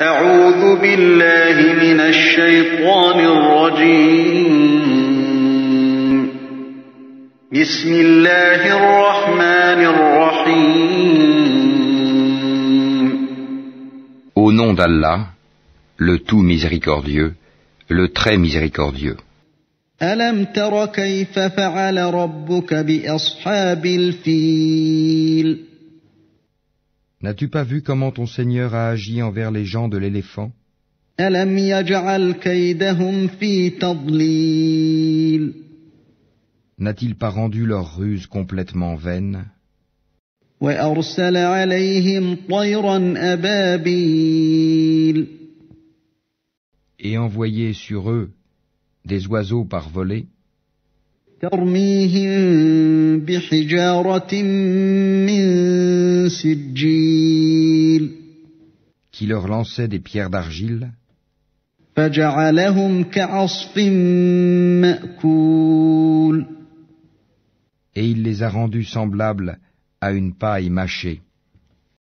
أعوذ بالله من الشيطان الرجيم. بسم الله الرحمن الرحيم. Au nom d'Allah, le tout miséricordieux, le très miséricordieux. ألم تر كيف فعل ربك بأصحاب الفيل؟ N'as-tu pas vu comment ton Seigneur a agi envers les gens de l'éléphant? ألم يجعل كيدهم في تضليل؟ N'a-t-il pas rendu leur ruse complètement vaine? وأرسل عليهم طيرا أبابيل. Et envoyé sur eux des oiseaux par volée, ترميهم بحجارة من سجيل. qui leur lançaient des pierres d'argile, فجعلهم كعصف مأكول. et il les a rendus semblables à une paille mâchée.